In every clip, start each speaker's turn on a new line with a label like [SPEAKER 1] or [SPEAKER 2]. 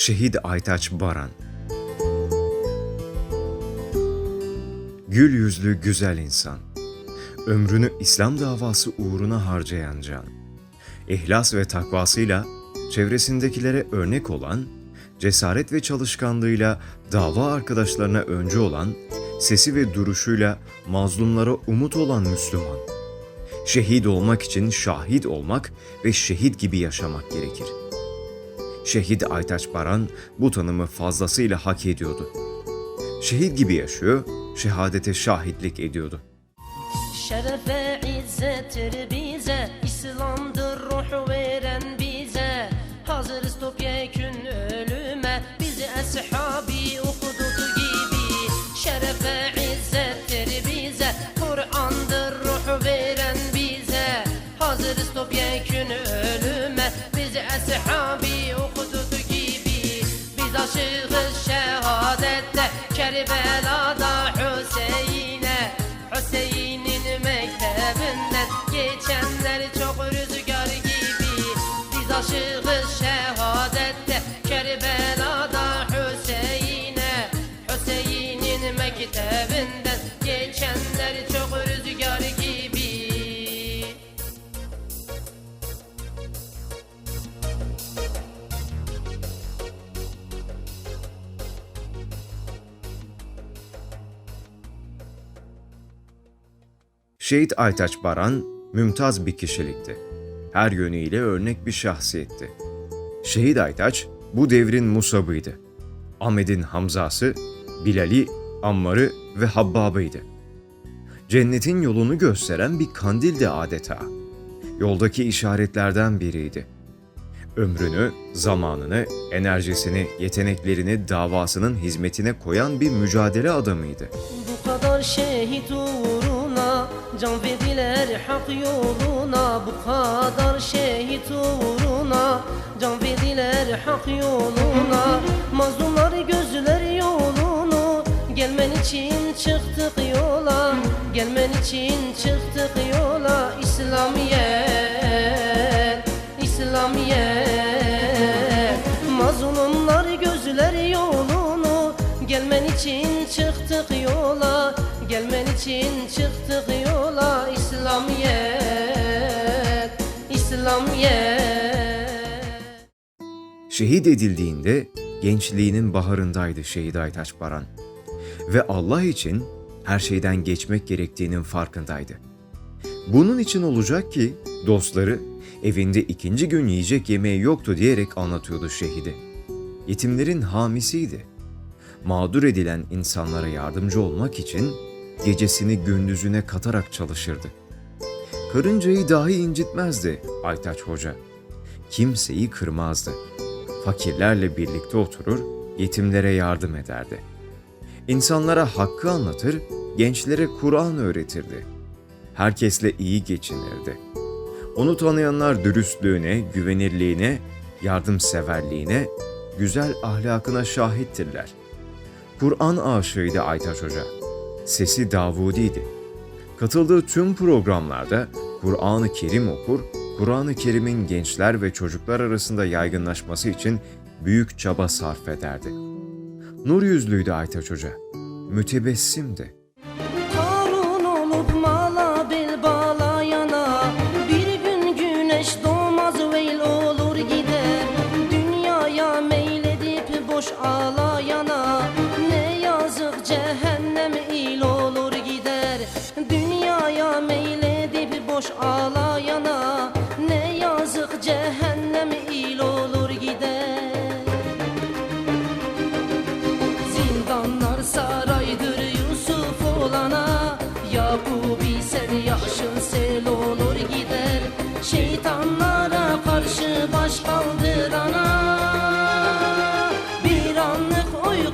[SPEAKER 1] Şehit Aytaç Baran. Gül yüzlü güzel insan, ömrünü İslam davası uğruna harcayan can, ihlas ve takvasıyla çevresindekilere örnek olan, cesaret ve çalışkanlığıyla dava arkadaşlarına öncü olan, sesi ve duruşuyla mazlumlara umut olan Müslüman. Şehit olmak için şahit olmak ve şehit gibi yaşamak gerekir. Şehit Aytaç Baran bu tanımı fazlasıyla hak ediyordu. Şehit gibi yaşıyor, şehadete şahitlik ediyordu.
[SPEAKER 2] Şerefe izzettir bize, İslam'dır ruh veren bize. Hazırız topyekün ölüme, bizi eshabi okuduğu gibi. Şerefe izzettir bize, Kur'an'dır ruh veren bize. Hazırız topyekün ölüme, bizi eshabi okuduğu gibi. Biz aşığız şehadette, Kerbela'da Hüseyin'e. Hüseyin'in mektebinden geçenler çok rüzgar gibi. Biz aşığız şehadette, Kerbela'da Hüseyin'e. Hüseyin'in mektebinden geçenler çok rüzgar gibi.
[SPEAKER 1] Şehit Aytaç Baran, mümtaz bir kişilikti. Her yönüyle örnek bir şahsiyetti. Şehit Aytaç, bu devrin Musab'ıydı. Ahmet'in Hamza'sı, Bilal'i, Ammar'ı ve Habbab'ıydı. Cennetin yolunu gösteren bir kandildi adeta. Yoldaki işaretlerden biriydi. Ömrünü, zamanını, enerjisini, yeteneklerini davasının hizmetine koyan bir mücadele adamıydı.
[SPEAKER 2] Bu kadar şehit uğruna can verdiler hak yoluna. Bu kadar şehit uğruna can verdiler hak yoluna. Mazlumlar gözler yolunu, gelmen için çıktık yola. Gelmen için çıktık yola. İslamiyet, İslamiyet. Mazlumlar gözler yolunu, gelmen için çıktık yola. Gelmen için çıktık yola. İslamiyet, İslamiyet.
[SPEAKER 1] Şehit edildiğinde gençliğinin baharındaydı Şehit Aytaç Baran. Ve Allah için her şeyden geçmek gerektiğinin farkındaydı. Bunun için olacak ki dostları evinde ikinci gün yiyecek yemeği yoktu diyerek anlatıyordu şehidi. Yetimlerin hamisiydi. Mağdur edilen insanlara yardımcı olmak için gecesini gündüzüne katarak çalışırdı. Karıncayı dahi incitmezdi Aytaç Hoca. Kimseyi kırmazdı. Fakirlerle birlikte oturur, yetimlere yardım ederdi. İnsanlara hakkı anlatır, gençlere Kur'an öğretirdi. Herkesle iyi geçinirdi. Onu tanıyanlar dürüstlüğüne, güvenirliğine, yardımseverliğine, güzel ahlakına şahittirler. Kur'an aşığıydı Aytaç Hoca. Sesi Davudiydi. Katıldığı tüm programlarda Kur'an-ı Kerim okur, Kur'an-ı Kerim'in gençler ve çocuklar arasında yaygınlaşması için büyük çaba sarf ederdi. Nur yüzlüydü Aytaç Hoca. Mütebessimdi.
[SPEAKER 2] Harun olup mala bel bağlayana, bir gün güneş doğmaz veil olur gider. Dünyaya meyledip boş ağlayana, ne yazık cehennem il olur gider. Dünyaya meyledip boş ağlayana, ne yazık cehennem il olur gider. Zindanlar saraydır Yusuf olana, Yakup ise yaşın sel olur gider. Şeytanlara karşı baş kaldırana, bir anlık uyku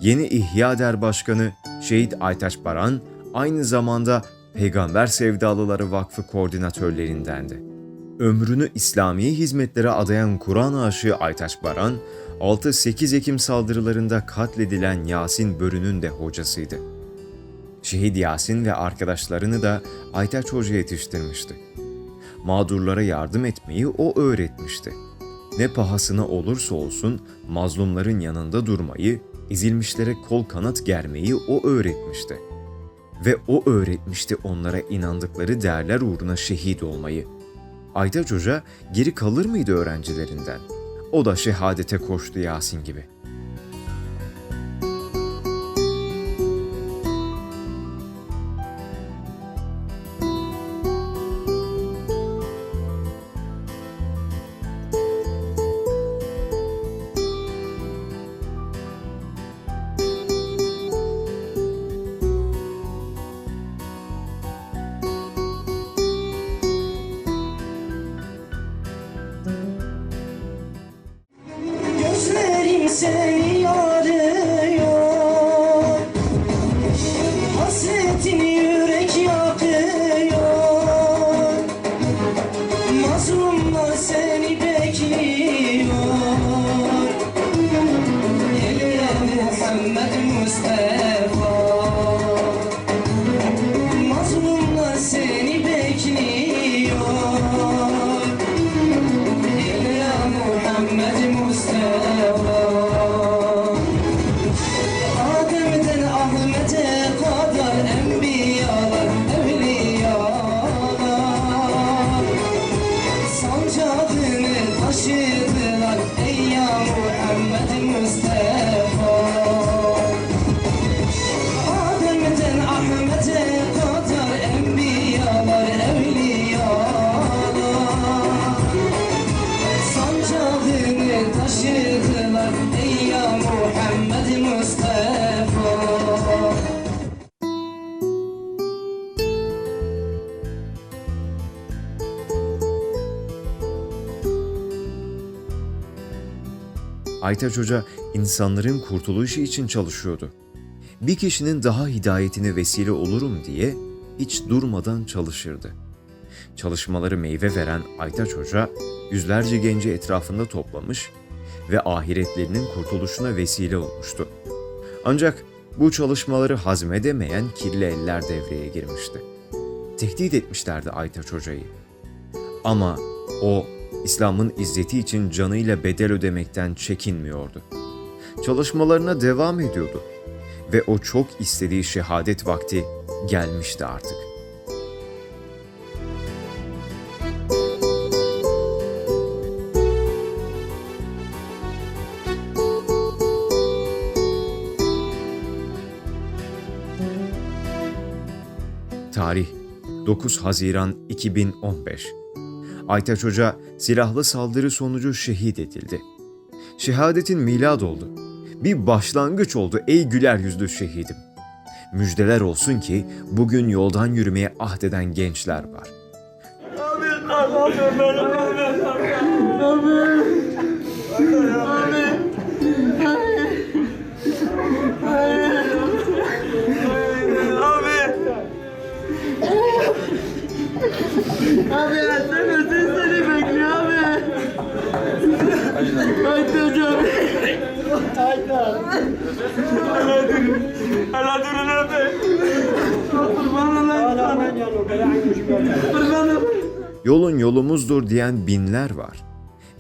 [SPEAKER 1] Yeni İhya Der Başkanı Şehit Aytaç Baran aynı zamanda Peygamber Sevdalıları Vakfı koordinatörlerindendi. Ömrünü İslami hizmetlere adayan Kur'an aşığı Aytaç Baran, 6-8 Ekim saldırılarında katledilen Yasin Börü'nün de hocasıydı. Şehit Yasin ve arkadaşlarını da Aytaç Hoca yetiştirmişti. Mağdurlara yardım etmeyi o öğretmişti. Ne pahasına olursa olsun mazlumların yanında durmayı, ezilmişlere kol kanat germeyi o öğretmişti. Ve o öğretmişti onlara inandıkları değerler uğruna şehit olmayı. Aytaç Hoca geri kalır mıydı öğrencilerinden? O da şehadete koştu Yasin gibi.
[SPEAKER 2] Gözlerim seni arıyor, hasretin yürek yakıyor. Mazlumlar seni bekliyor. Geliyor Muhammed Mustafa. Mazlumlar seni bekliyor. Geliyor Muhammed Mustafa. Adem'den Ahmet'e kadar enbiyalar, evliyalar sancağını taşıdılar ey ya Muhammed Mustafa. Adem'den Ahmet'e kadar enbiyalar, evliyalar sancağını taşıdılar ey ya Muhammed Mustafa.
[SPEAKER 1] Aytaç Hoca insanların kurtuluşu için çalışıyordu. Bir kişinin daha hidayetine vesile olurum diye hiç durmadan çalışırdı. Çalışmaları meyve veren Aytaç Hoca yüzlerce genci etrafında toplamış ve ahiretlerinin kurtuluşuna vesile olmuştu. Ancak bu çalışmaları hazmedemeyen kirli eller devreye girmişti. Tehdit etmişlerdi Aytaç Hoca'yı. Ama o İslam'ın izzeti için canıyla bedel ödemekten çekinmiyordu. Çalışmalarına devam ediyordu ve o çok istediği şehadet vakti gelmişti artık. Tarih 9 Haziran 2015. Aytaç Hoca silahlı saldırı sonucu şehit edildi. Şehadetin milad oldu. Bir başlangıç oldu ey güler yüzlü şehidim. Müjdeler olsun ki bugün yoldan yürümeye ahdeden gençler var.
[SPEAKER 3] Abi sen seni bekliyor abi. Haydi hocam. Haydi. Hala durun abi. Kurban olayım.
[SPEAKER 1] Yolun yolumuzdur diyen binler var.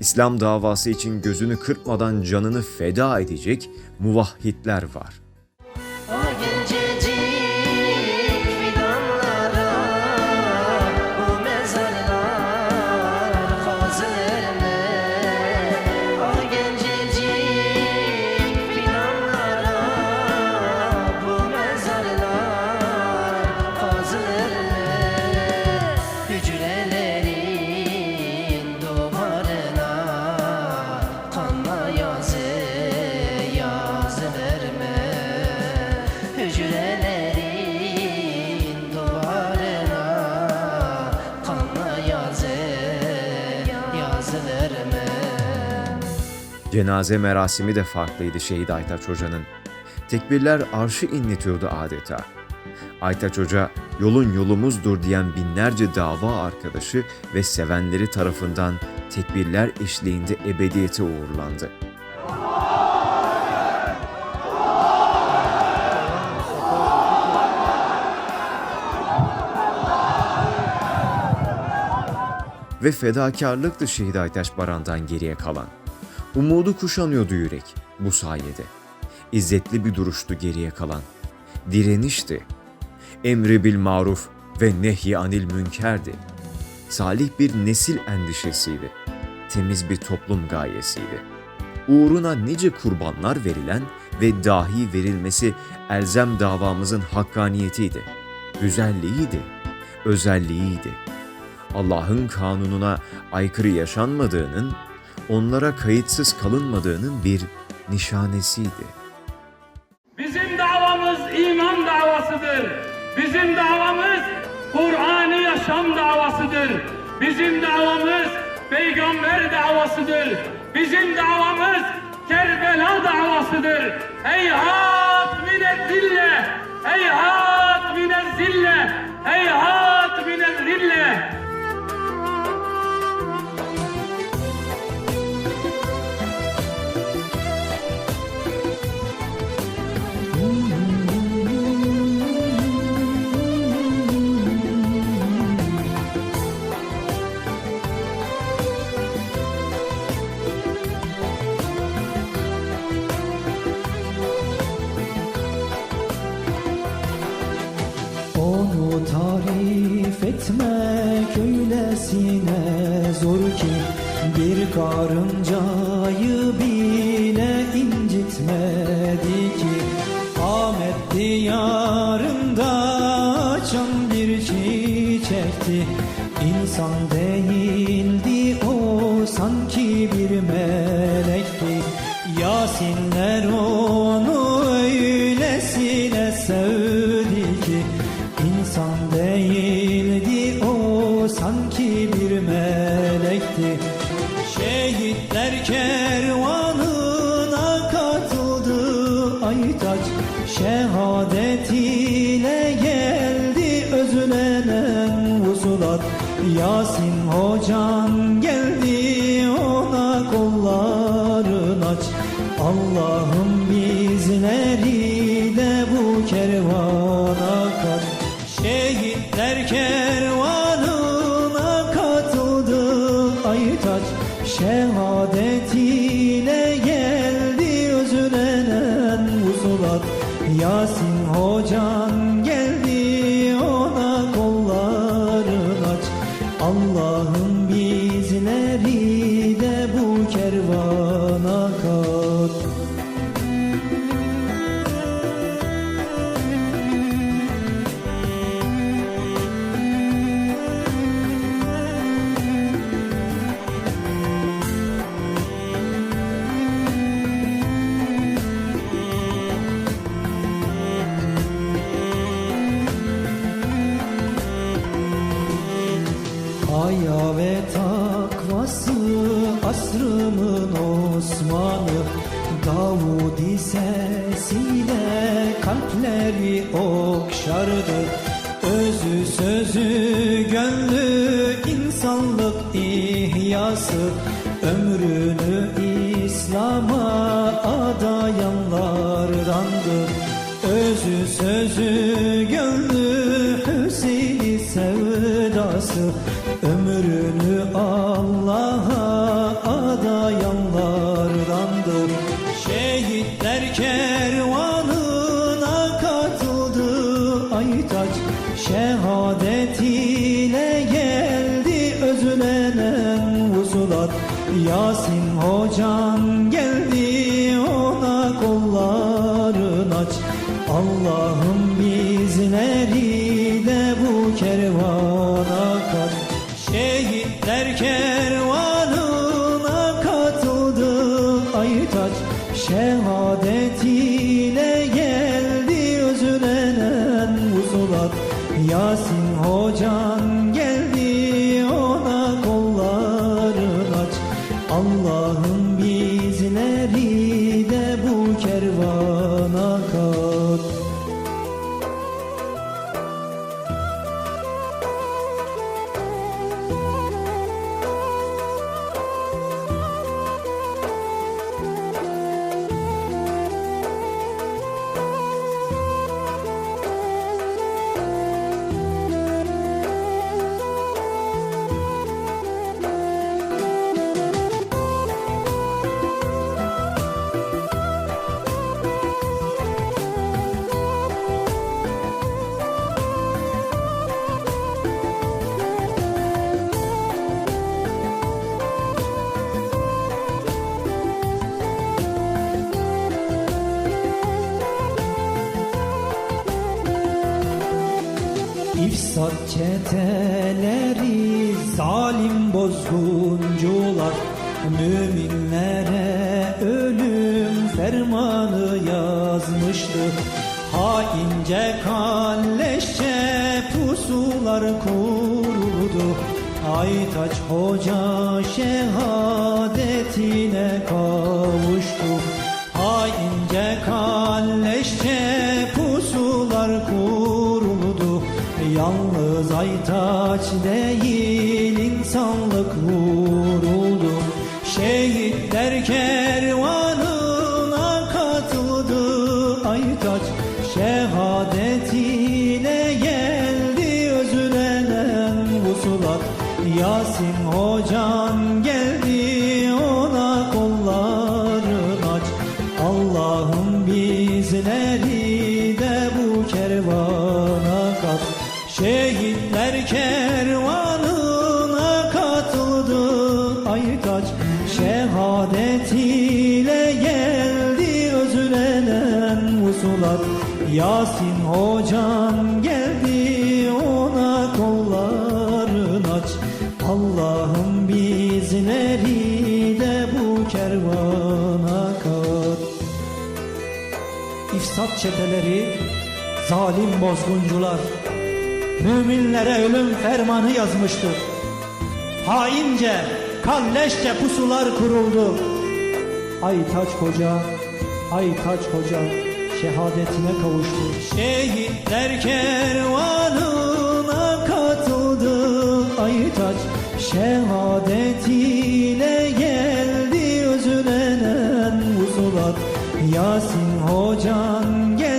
[SPEAKER 1] İslam davası için gözünü kırpmadan canını feda edecek muvahhidler var.
[SPEAKER 2] O gencecik fidanlara, bu mezarlar hazırlı. O gencecik fidanlara, bu mezarlar hazırlı. Hücrelerin duvarına kanla yazı yazılır mı? Hücrelerin duvarına kanla yazı yazılır mı?
[SPEAKER 1] Cenaze merasimi de farklıydı Şehit Aytaç Hoca'nın. Tekbirler arşı inletiyordu adeta. Aytaç Hoca, yolun yolumuzdur diyen binlerce dava arkadaşı ve sevenleri tarafından tekbirler eşliğinde ebediyete uğurlandı. Ve fedakarlıktı Şehit Aytaç Baran'dan geriye kalan. Umudu kuşanıyordu yürek bu sayede. İzzetli bir duruştu geriye kalan. Direnişti. Emri bil maruf ve nehy anil münkerdi. Salih bir nesil endişesiydi. Temiz bir toplum gayesiydi. Uğruna nice kurbanlar verilen ve dahi verilmesi elzem davamızın hakkaniyetiydi. Güzelliğiydi, özelliğiydi. Allah'ın kanununa aykırı yaşanmadığının, onlara kayıtsız kalınmadığının bir nişanesiydi.
[SPEAKER 4] Bizim davamız iman davasıdır. Bizim davamız Kur'an-ı yaşam davasıdır. Bizim davamız peygamber davasıdır. Bizim davamız Kerbela davasıdır. Heyhat mine zille, heyhat mine zille, heyhat mine zille.
[SPEAKER 5] Onu tarif etmek öylesine zor ki bir karıncayı bile incitmedi ki Ahmet diyarında açan bir çiçekti. İnsan değildi o, sanki bir melekti. Yasinler onu öylesine sevdi ki İnsan değildi o, sanki bir melekti. Şehitler kervanına katıldı Aytaç, şehadet ile geldi özlenen vusulat. Yasin hocan geldi, ona kolların aç. Allah'ım bizleri de bu kervana kat. Şehitler kervanına katıldı Aytaç, şehadet ile geldi özlenen vusulat. Yasin hocan geldi, ona kolların aç. Allah'ım bizleri de bu kervana kat. Haya ve takvası asrımın Osman'ı, Davudi sesiyle kalpleri okşardı. Özü sözü gönlü insanlık ihyası, ömrünü İslam'a adayanlardandı. Özü sözü gönlü Hüseyin sevdası, ömrünü Allah'a adayanlardandır. Şehitler kervanına katıldı Aytaç, şehadet ile geldi özlenen vusulat. Yasin hocan geldi, ona kolların aç. Allah'ım bizleri de bu kervana kat. Şehitler kervanına katıldı Aytaç, şehadet ile geldi özlenen vusulat. Yasin hocan geldi, ona kolların aç. Allah'ım bizleri de bu kervana kat. İfsat çeteleri, zalim bozguncular, müminlere ölüm fermanı yazmıştı. Haince kalleşçe pusular kuruldu. Aytaç Hoca şehadetine kavuştu. Haince kalleşçe pusular kuruldu. Yalnız Aytaç değil insanlık vuruldu. Şehitler kervanına katıldı Aytaç. Şehadetiyle geldi özlenen vusulat. Yasin Hocan geldi, ona kollarını aç. Allah'ım bizleri de bu kervana kat. Şehitler kervanına katıldı Aytaç. Şehadetiyle geldi özlenen vusulat. Yasin Hocan geldi, ona kollarını aç. Allah'ım bizleri de bu kervana kat. İfsat çeteleri, zalim bozguncular, müminlere ölüm fermanı yazmıştı. Haince, kalleşçe pusular kuruldu. Aytaç Hoca şehadetine kavuştu. Şehitler kervanına katıldı Aytaç. Şehadetiyle geldi özlenen vusulat. Yasin Hocan geldi,